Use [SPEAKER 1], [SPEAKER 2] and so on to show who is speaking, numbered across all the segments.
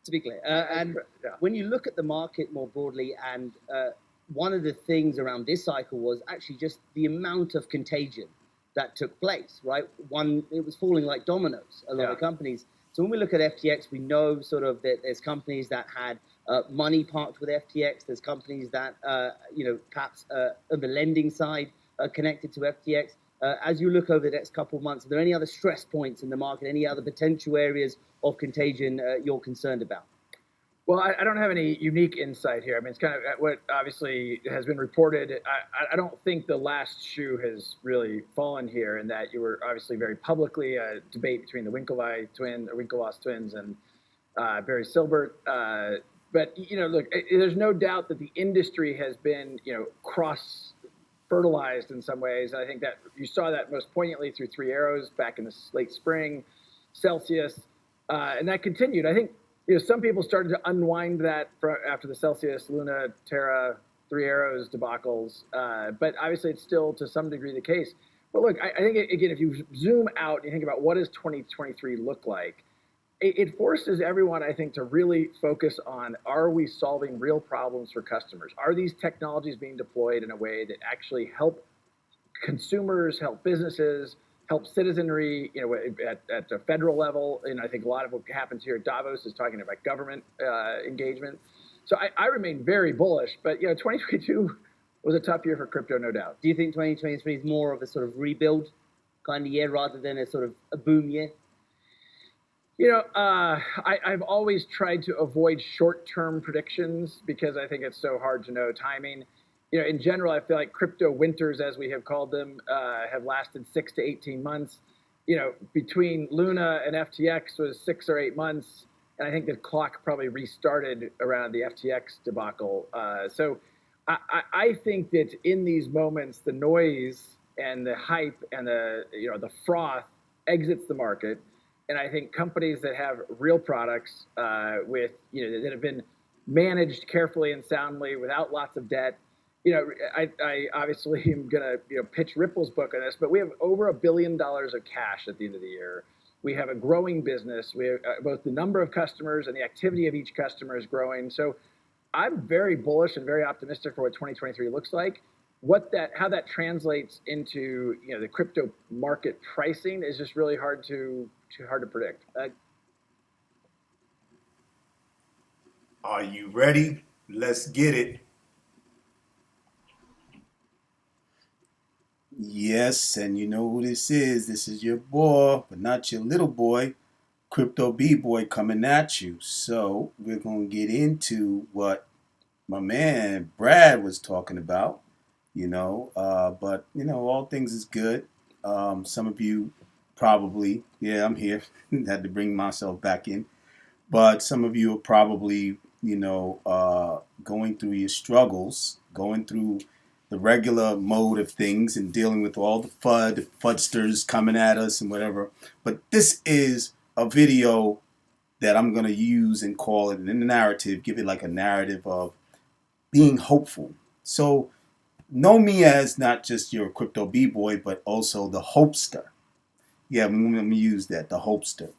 [SPEAKER 1] to be clear. And when you look at the market more broadly, and one of the things around this cycle was actually just the amount of contagion that took place, right? It was falling like dominoes, a lot of companies. So when we look at FTX, we know sort of that there's companies that had money parked with FTX. There's companies that, perhaps on the lending side connected to FTX. As you look over the next couple of months, are there any other stress points in the market, any other potential areas of contagion you're concerned about?
[SPEAKER 2] Well, I don't have any unique insight here. I mean, it's kind of what obviously has been reported. I don't think the last shoe has really fallen here, in that you were obviously very publicly a debate between the Winklevoss twins and Barry Silbert. But look, there's no doubt that the industry has been cross fertilized in some ways. I think that you saw that most poignantly through Three Arrows back in the late spring, Celsius, and that continued. I think some people started to unwind that after the Celsius, Luna, Terra, Three Arrows debacles, but obviously it's still to some degree the case. But look, I think again, if you zoom out and you think about what does 2023 look like, it forces everyone, I think, to really focus on, are we solving real problems for customers? Are these technologies being deployed in a way that actually help consumers, help businesses, help citizenry, at the federal level? And I think a lot of what happens here at Davos is talking about government engagement. So I remain very bullish, but 2022 was a tough year for crypto, no doubt.
[SPEAKER 1] Do you think 2023 is more of a sort of rebuild kind of year rather than a sort of a boom year?
[SPEAKER 2] I've always tried to avoid short-term predictions because I think it's so hard to know timing. In general, I feel like crypto winters, as we have called them, have lasted 6 to 18 months. Between Luna and FTX was 6 or 8 months, and I think the clock probably restarted around the FTX debacle. So I think that in these moments, the noise and the hype and the froth exits the market. And I think companies that have real products that have been managed carefully and soundly without lots of debt. I obviously am going to pitch Ripple's book on this, but we have over $1 billion of cash at the end of the year. We have a growing business. We have both the number of customers and the activity of each customer is growing. So I'm very bullish and very optimistic for what 2023 looks like. How that translates into the crypto market pricing is just really hard to predict.
[SPEAKER 3] Are you ready? Let's get it. Yes, and you know who this is. This is your boy, but not your little boy, Crypto B-Boy, coming at you. So we're going to get into what my man Brad was talking about, but all things is good. Some of you probably, I'm here, had to bring myself back in, but some of you are probably, going through your struggles, going through the regular mode of things and dealing with all the Fudsters coming at us and whatever. But this is a video that I'm going to use and call it in the narrative, give it like a narrative of being hopeful. So know me as not just your crypto B-boy, but also the hopester. Yeah, let me use that, the hopester.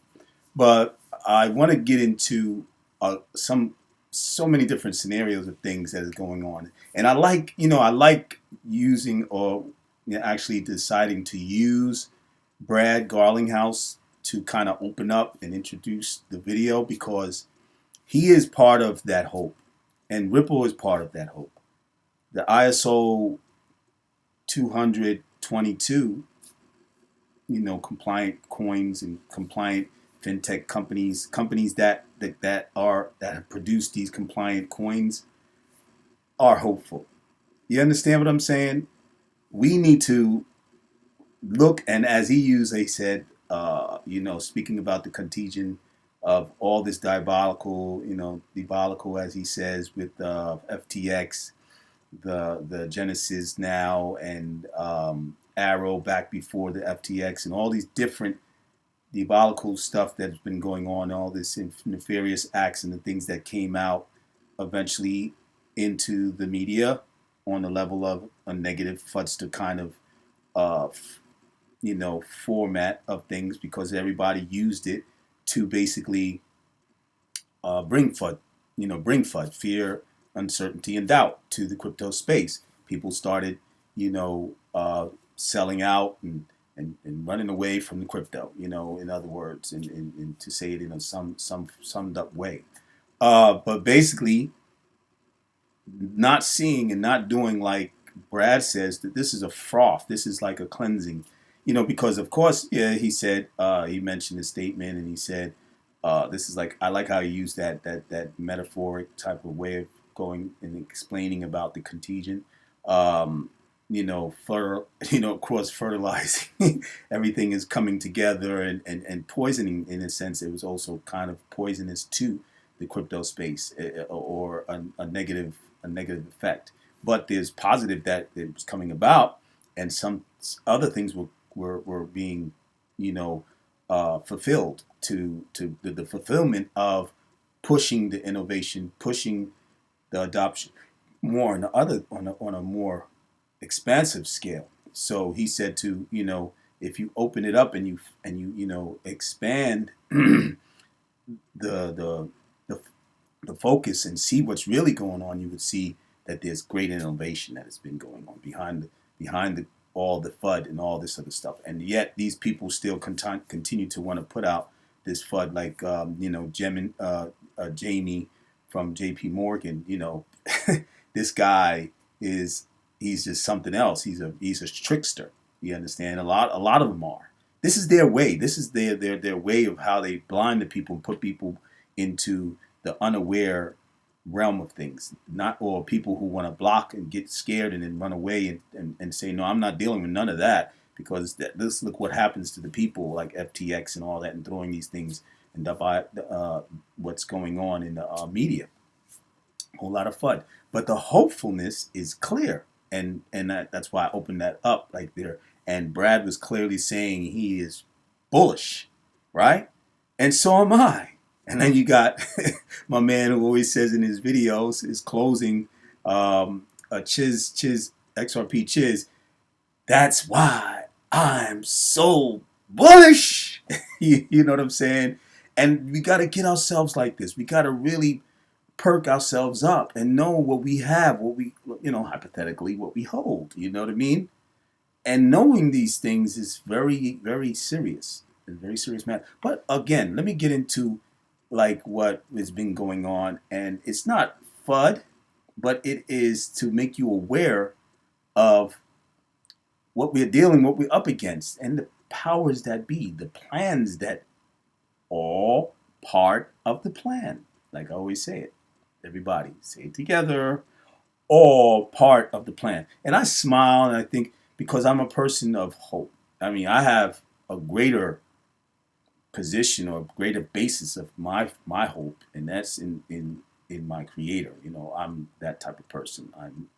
[SPEAKER 3] But I want to get into so many different scenarios of things that is going on. And I like using or actually deciding to use Brad Garlinghouse to kind of open up and introduce the video because he is part of that hope. And Ripple is part of that hope. The ISO 222, compliant coins and compliant fintech companies that have produced these compliant coins are hopeful. You understand what I'm saying? We need to look, and as he said, speaking about the contagion of all this diabolical as he says, with FTX, the Genesis now, and Arrow back before the FTX, and all these different diabolical stuff that's been going on, all this nefarious acts and the things that came out eventually into the media on the level of a negative Fudster kind of format of things, because everybody used it to basically bring FUD, fear, uncertainty, and doubt to the crypto space. People started, selling out and running away from the crypto. In other words, and to say it in a some summed up way. But basically, not seeing and not doing like Brad says, that this is a froth. This is like a cleansing, because of course, yeah, he said, he mentioned his statement and he said, this is like, I like how he used that metaphoric type of way of going and explaining about the contingent, cross fertilizing, everything is coming together and poisoning. In a sense, it was also kind of poisonous to the crypto space, or a negative effect. But there's positive that it was coming about, and some other things were being, fulfilled to the fulfillment of pushing the innovation, pushing the adoption more on a more expansive scale. So he said to, if you open it up and you expand the focus and see what's really going on, you would see that there's great innovation that has been going on behind all the FUD and all this other stuff. And yet these people still continue to want to put out this FUD, like Jamie from JP Morgan. This guy he's just something else. He's a trickster. You understand? A lot of them are. This is their way. This is their way of how they blind the people and put people into the unaware realm of things, or people who want to block and get scared and then run away and say, no, I'm not dealing with none of that, because look what happens to the people like FTX and all that, and throwing these things and what's going on in the media. A whole lot of FUD. But the hopefulness is clear, and that's why I opened that up right there. And Brad was clearly saying he is bullish, right? And so am I. And then you got my man who always says in his videos, his closing, Chiz, XRP Chiz, that's why I'm so bullish. You know what I'm saying? And we got to get ourselves like this. We got to really perk ourselves up and know what we have, what we, hypothetically, what we hold. You know what I mean? And knowing these things is very, very serious. It's a very serious matter. But again, let me get into like what has been going on, and it's not FUD, but it is to make you aware of what we're up against, and the powers that be, the plans that all part of the plan. Like I always say it, everybody say it together, all part of the plan. And I smile and I think, because I'm a person of hope. I mean, I have a greater position or greater basis of my hope, and that's in my Creator. I'm that type of person. I'm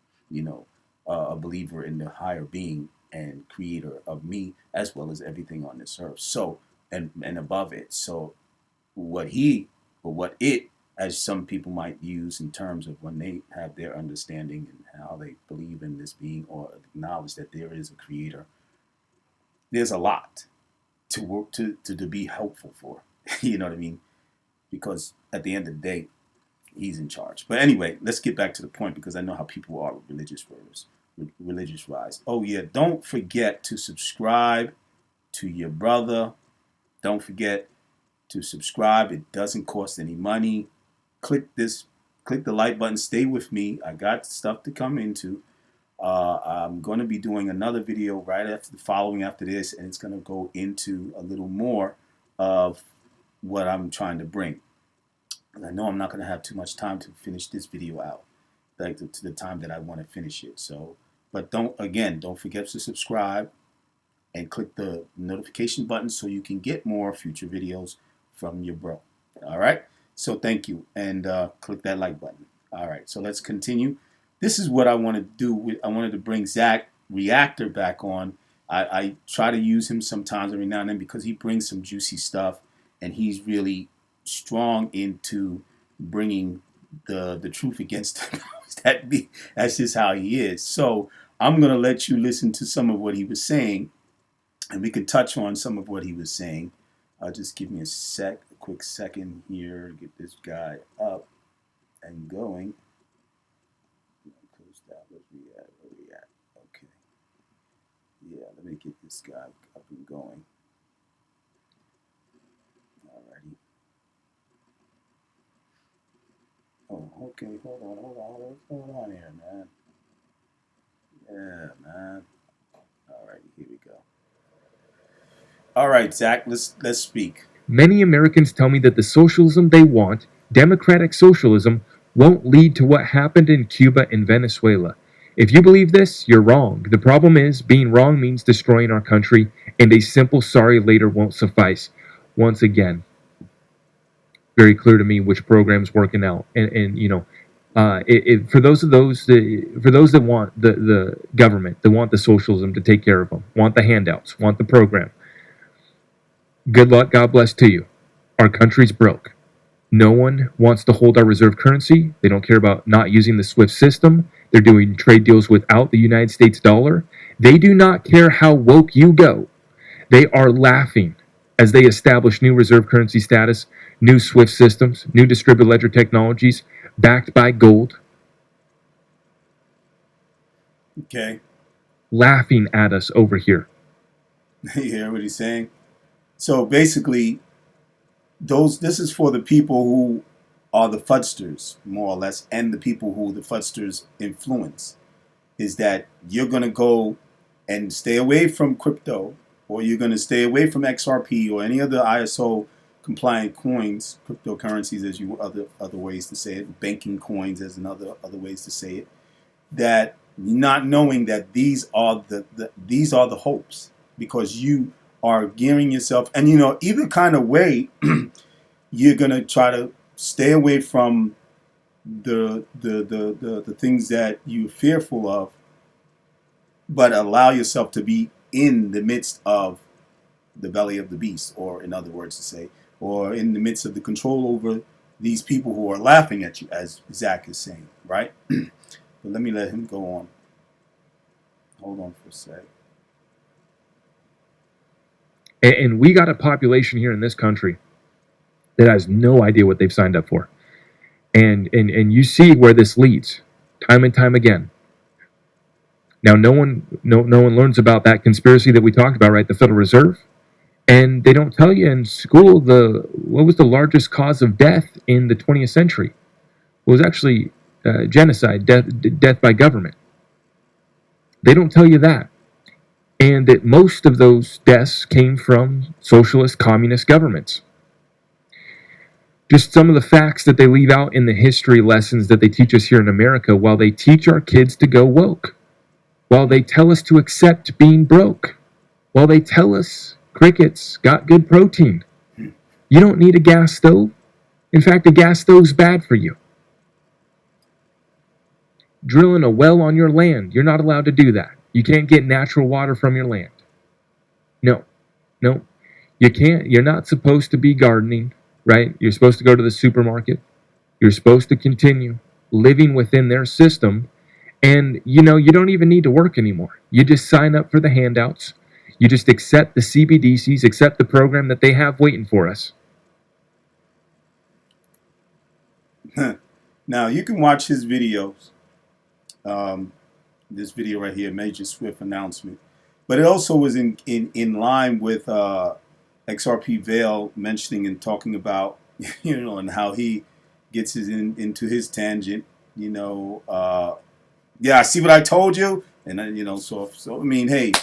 [SPEAKER 3] a believer in the higher being and creator of me, as well as everything on this earth, so and above it. So what it, as some people might use in terms of when they have their understanding and how they believe in this being or acknowledge that there is a creator, there's a lot to work to be helpful for. You know what I mean? Because at the end of the day, he's in charge. But anyway, let's get back to the point, because I know how people are with religious wise. Oh yeah, don't forget to subscribe to your brother. Don't forget to subscribe. It doesn't cost any money. Click the like button. Stay with me. I got stuff to come into. I'm going to be doing another video right after this, and it's going to go into a little more of what I'm trying to bring. And I know I'm not going to have too much time to finish this video out, like to the time that I want to finish it. So, but don't forget to subscribe and click the notification button so you can get more future videos from your bro. All right. So thank you, and click that like button. All right. So let's continue. This is what I want to do. I wanted to bring Zach Reactor back on. I try to use him sometimes every now and then, because he brings some juicy stuff, and he's really strong into bringing the truth against the powers that be. That's just how he is. So I'm going to let you listen to some of what he was saying, and we can touch on some of what he was saying. Just give me a quick second here to get this guy up and going. Close that. Where we at? Okay. Yeah, let me get this guy up and going. Alrighty. Oh, okay. Hold on. What's going on here, man? Yeah, man. Alrighty, here we go. All right, Zach, let's speak.
[SPEAKER 4] Many Americans tell me that the socialism they want, democratic socialism, won't lead to what happened in Cuba and Venezuela. If you believe this, you're wrong. The problem is, being wrong means destroying our country, and a simple sorry later won't suffice. Once again, very clear to me which program's working out. And you know, for those that want the government, that want the socialism to take care of them, want the handouts, want the program, good luck, God bless to you. Our country's broke. No one wants to hold our reserve currency. They don't care about not using the SWIFT system. They're doing trade deals without the United States dollar. They do not care how woke you go. They are laughing as they establish new reserve currency status, new SWIFT systems, new distributed ledger technologies backed by gold.
[SPEAKER 3] Okay.
[SPEAKER 4] Laughing at us over here.
[SPEAKER 3] You hear what he's saying? So basically, this is for the people who are the Fudsters, more or less, and the people who the Fudsters influence. Is that you're going to go and stay away from crypto, or you're going to stay away from XRP or any other ISO compliant coins, cryptocurrencies, as you other ways to say it, banking coins as another other ways to say it. That not knowing that these are the hopes, because you are gearing yourself, and you know, either kind of way, you're gonna try to stay away from the things that you're fearful of, but allow yourself to be in the midst of the belly of the beast, or in other words to say, or in the midst of the control over these people who are laughing at you, as Zach is saying, right? But let me let him go on. Hold on for a sec.
[SPEAKER 4] And we got a population here in this country that has no idea what they've signed up for. And you see where this leads time and time again. Now, no one learns about that conspiracy that we talked about, right? The Federal Reserve. And they don't tell you in school what was the largest cause of death in the 20th century. It was actually genocide, death by government. They don't tell you that. And that most of those deaths came from socialist, communist governments. Just some of the facts that they leave out in the history lessons that they teach us here in America, while they teach our kids to go woke, while they tell us to accept being broke, while they tell us crickets got good protein. You don't need a gas stove. In fact, a gas stove's bad for you. Drilling a well on your land, you're not allowed to do that. You can't get natural water from your land. No. You can't. You're not supposed to be gardening, right? You're supposed to go to the supermarket. You're supposed to continue living within their system. And, you know, you don't even need to work anymore. You just sign up for the handouts. You just accept the CBDCs, accept the program that they have waiting for us.
[SPEAKER 3] Now, you can watch his videos. This video right here, Major Swift announcement. But it also was in line with XRP Vail mentioning and talking about, you know, and how he gets into his tangent, you know. Yeah, I see what I told you. And then, you know, so I mean, hey,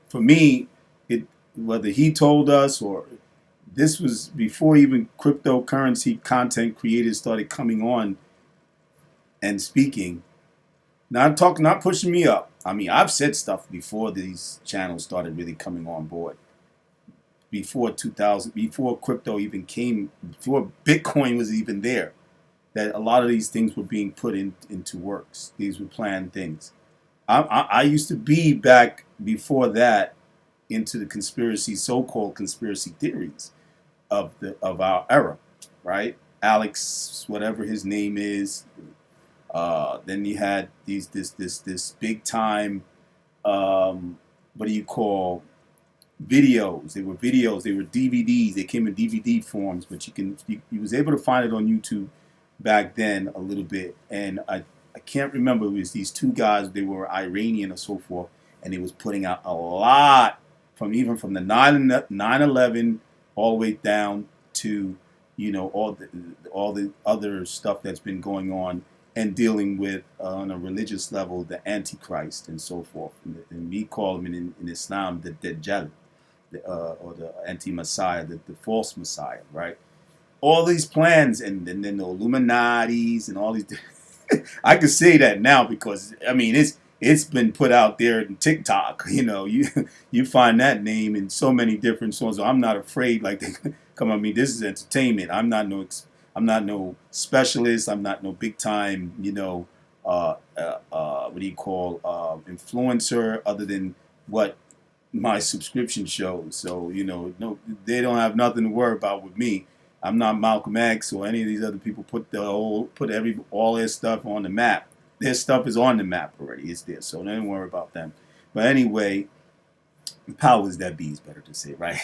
[SPEAKER 3] for me, whether he told us or this was before even cryptocurrency content creators started coming on and speaking. Not pushing me up. I mean, I've said stuff before these channels started really coming on board. Before 2000, before crypto even came, before Bitcoin was even there, that a lot of these things were being put into works. These were planned things. I used to be back before that into the so-called conspiracy theories of our era, right? Alex, whatever his name is. Then you had this big time, what do you call videos. They were videos. They were DVDs. They came in DVD forms, but you was able to find it on YouTube back then a little bit. And I can't remember. It was these two guys. They were Iranian or so forth, and they was putting out a lot even from the 9/11 all the way down to all the other stuff that's been going on and dealing with on a religious level the Antichrist and so forth. And we call him in Islam the Dajjal, or the anti-Messiah, the false Messiah, right? All these plans, and then the Illuminatis and all these. I can say that now because I mean it's been put out there in TikTok. You find that name in so many different songs. So I'm not afraid. Like they come at me. This is entertainment. I'm not no specialist. I'm not no big time. What do you call influencer? Other than what my subscription shows. So no, they don't have nothing to worry about with me. I'm not Malcolm X or any of these other people put all their stuff on the map. Their stuff is on the map already. It's there, so don't worry about them. But anyway, the powers that be is better to say, right?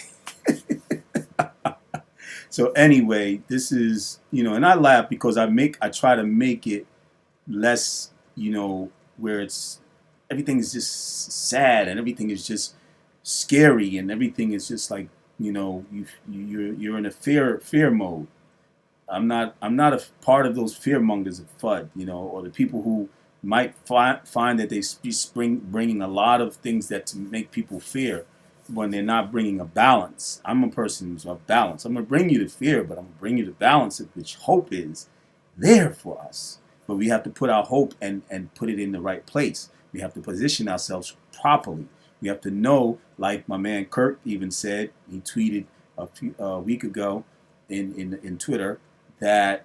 [SPEAKER 3] So anyway, this is and I laugh because I try to make it less where everything is just sad and everything is just scary and everything is just like you're in a fear mode. I'm not a part of those fear mongers of FUD, or the people who might find that they bringing a lot of things that to make people fear when they're not bringing a balance. I'm a person who's of balance. I'm going to bring you to fear, but I'm going to bring you to balance, which hope is there for us. But we have to put our hope and put it in the right place. We have to position ourselves properly. We have to know, like my man Kirk even said, he tweeted a week ago in Twitter that,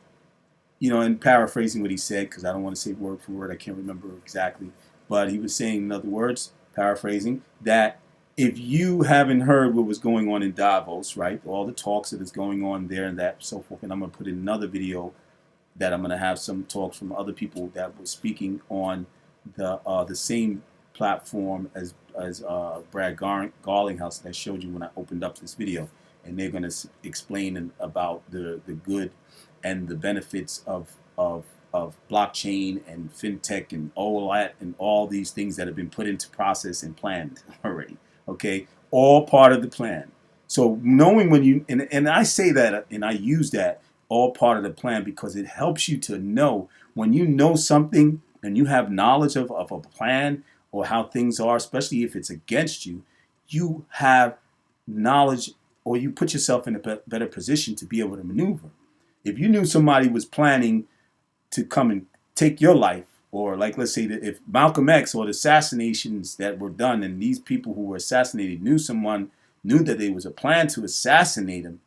[SPEAKER 3] in paraphrasing what he said, because I don't want to say word for word, I can't remember exactly, but he was saying, in other words, paraphrasing, that if you haven't heard what was going on in Davos, right, all the talks that is going on there and that, so forth, and I'm going to put in another video that I'm going to have some talks from other people that were speaking on the same platform as Brad Garlinghouse that I showed you when I opened up this video, and they're going to explain about the good and the benefits of blockchain and fintech and all that and all these things that have been put into process and planned already. Okay, all part of the plan. So knowing when you and I say that and I use that all part of the plan because it helps you to know when you know something and you have knowledge of a plan or how things are, especially if it's against you, you have knowledge or you put yourself in a better position to be able to maneuver. If you knew somebody was planning to come and take your life, or like let's say that if Malcolm X or the assassinations that were done and these people who were assassinated knew that there was a plan to assassinate him,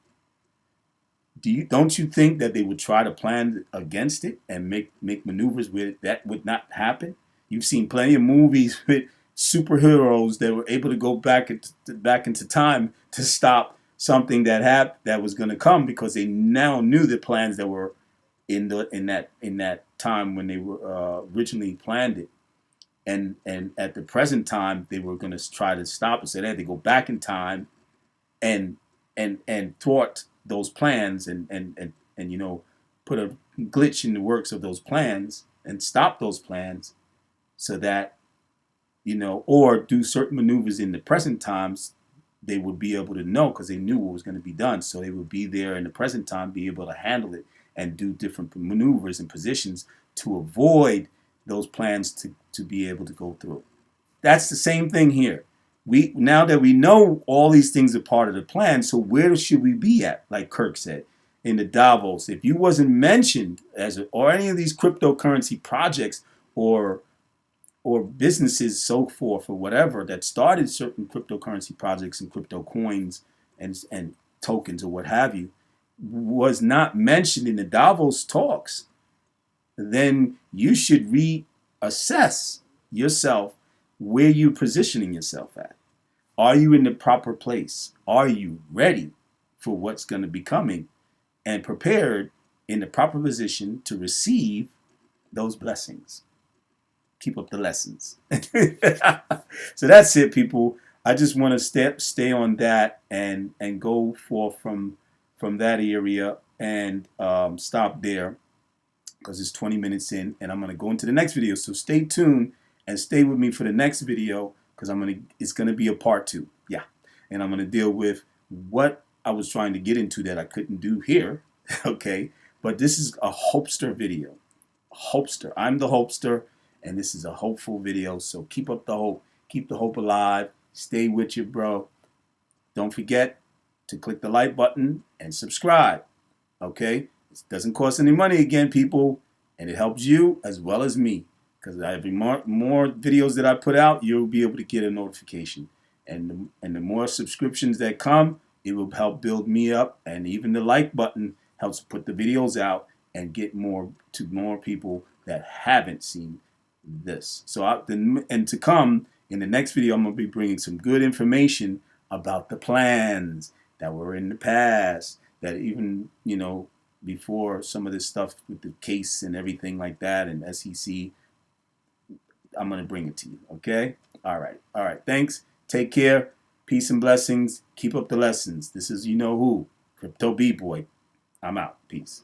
[SPEAKER 3] don't you think that they would try to plan against it and make maneuvers where that would not happen? You've seen plenty of movies with superheroes that were able to go back into time to stop something that was going to come because they now knew the plans that were in that time when they were originally planned it, and at the present time they were going to try to stop it. So they had to go back in time and thwart those plans and put a glitch in the works of those plans and stop those plans so that or do certain maneuvers in the present times they would be able to know because they knew what was going to be done. So they would be there in the present time, be able to handle it and do different maneuvers and positions to avoid those plans to be able to go through. That's the same thing here. Now that we know all these things are part of the plan, so where should we be at? Like Kirk said, in the Davos. If you wasn't mentioned or any of these cryptocurrency projects or businesses, so forth, or whatever, that started certain cryptocurrency projects and crypto coins and tokens or what have you, was not mentioned in the Davos talks, then you should reassess yourself where you're positioning yourself at. Are you in the proper place? Are you ready for what's going to be coming and prepared in the proper position to receive those blessings? Keep up the lessons. So that's it, people. I just want to stay on that and go forth from that area and stop there because it's 20 minutes in, and I'm gonna go into the next video. So stay tuned and stay with me for the next video because it's gonna be a part 2. Yeah, and I'm gonna deal with what I was trying to get into that I couldn't do here. Okay, but this is a hopester video. Hopester. I'm the hopester, and this is a hopeful video. So keep up the hope. Keep the hope alive. Stay with you, bro. Don't forget to click the like button and subscribe. Okay? It doesn't cost any money again, people, and it helps you as well as me. Because every more videos that I put out, you'll be able to get a notification. And the more subscriptions that come, it will help build me up. And even the like button helps put the videos out and get more people that haven't seen this. So and to come in the next video, I'm going to be bringing some good information about the plans that were in the past, that even, before some of this stuff with the case and everything like that and SEC, I'm going to bring it to you. Okay? All right. Thanks. Take care. Peace and blessings. Keep up the lessons. This is you know who, Crypto B-Boy. I'm out. Peace.